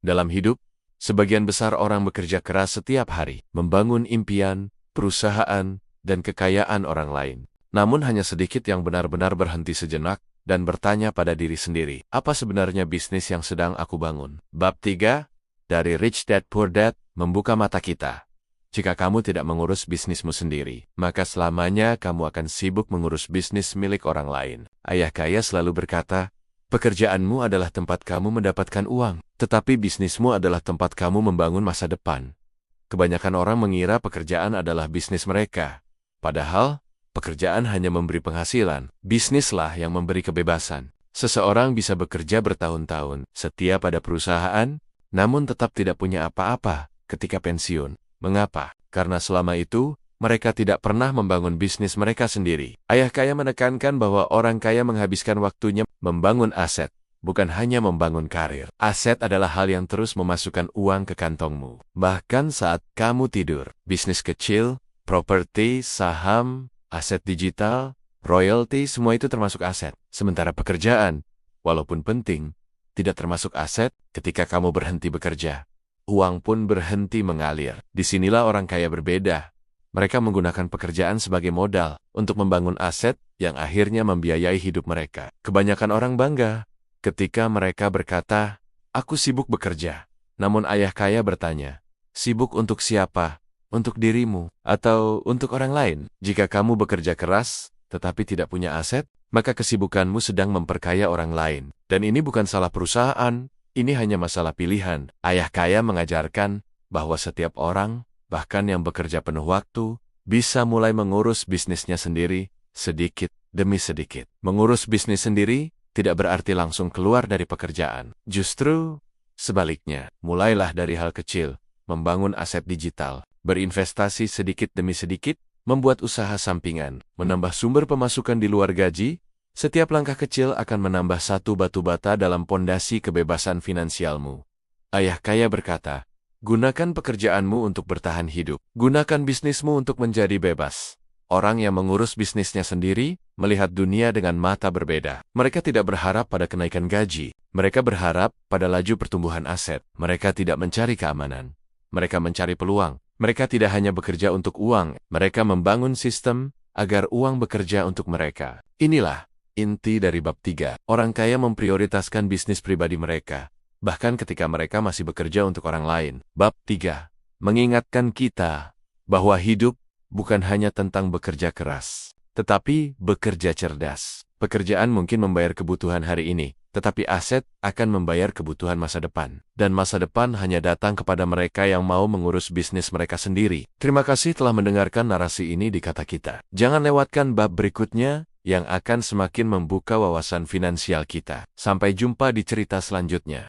Dalam hidup, sebagian besar orang bekerja keras setiap hari, membangun impian, perusahaan, dan kekayaan orang lain. Namun hanya sedikit yang benar-benar berhenti sejenak dan bertanya pada diri sendiri, apa sebenarnya bisnis yang sedang aku bangun? Bab 3, dari Rich Dad Poor Dad, membuka mata kita. Jika kamu tidak mengurus bisnismu sendiri, maka selamanya kamu akan sibuk mengurus bisnis milik orang lain. Ayah kaya selalu berkata, pekerjaanmu adalah tempat kamu mendapatkan uang, tetapi bisnismu adalah tempat kamu membangun masa depan. Kebanyakan orang mengira pekerjaan adalah bisnis mereka. Padahal, pekerjaan hanya memberi penghasilan. Bisnislah yang memberi kebebasan. Seseorang bisa bekerja bertahun-tahun, setia pada perusahaan, namun tetap tidak punya apa-apa ketika pensiun. Mengapa? Karena selama itu, mereka tidak pernah membangun bisnis mereka sendiri. Ayah kaya menekankan bahwa orang kaya menghabiskan waktunya membangun aset, bukan hanya membangun karir. Aset adalah hal yang terus memasukkan uang ke kantongmu. Bahkan saat kamu tidur, bisnis kecil, properti, saham, aset digital, royalti, semua itu termasuk aset. Sementara pekerjaan, walaupun penting, tidak termasuk aset ketika kamu berhenti bekerja. Uang pun berhenti mengalir. Disinilah orang kaya berbeda. Mereka menggunakan pekerjaan sebagai modal untuk membangun aset yang akhirnya membiayai hidup mereka. Kebanyakan orang bangga ketika mereka berkata, aku sibuk bekerja. Namun ayah kaya bertanya, sibuk untuk siapa? Untuk dirimu atau untuk orang lain? Jika kamu bekerja keras tetapi tidak punya aset, maka kesibukanmu sedang memperkaya orang lain. Dan ini bukan salah perusahaan. Ini hanya masalah pilihan. Ayah kaya mengajarkan bahwa setiap orang, bahkan yang bekerja penuh waktu, bisa mulai mengurus bisnisnya sendiri, sedikit demi sedikit. Mengurus bisnis sendiri tidak berarti langsung keluar dari pekerjaan. Justru sebaliknya, mulailah dari hal kecil, membangun aset digital, berinvestasi sedikit demi sedikit, membuat usaha sampingan, menambah sumber pemasukan di luar gaji. Setiap langkah kecil akan menambah satu batu bata dalam pondasi kebebasan finansialmu. Ayah kaya berkata, gunakan pekerjaanmu untuk bertahan hidup. Gunakan bisnismu untuk menjadi bebas. Orang yang mengurus bisnisnya sendiri, melihat dunia dengan mata berbeda. Mereka tidak berharap pada kenaikan gaji. Mereka berharap pada laju pertumbuhan aset. Mereka tidak mencari keamanan. Mereka mencari peluang. Mereka tidak hanya bekerja untuk uang. Mereka membangun sistem agar uang bekerja untuk mereka. Inilah inti dari bab 3. Orang kaya memprioritaskan bisnis pribadi mereka, bahkan ketika mereka masih bekerja untuk orang lain. Bab 3. Mengingatkan kita bahwa hidup bukan hanya tentang bekerja keras, tetapi bekerja cerdas. Pekerjaan mungkin membayar kebutuhan hari ini, tetapi aset akan membayar kebutuhan masa depan. Dan masa depan hanya datang kepada mereka yang mau mengurus bisnis mereka sendiri. Terima kasih telah mendengarkan narasi ini di Kata Kita. Jangan lewatkan bab berikutnya yang akan semakin membuka wawasan finansial kita. Sampai jumpa di cerita selanjutnya.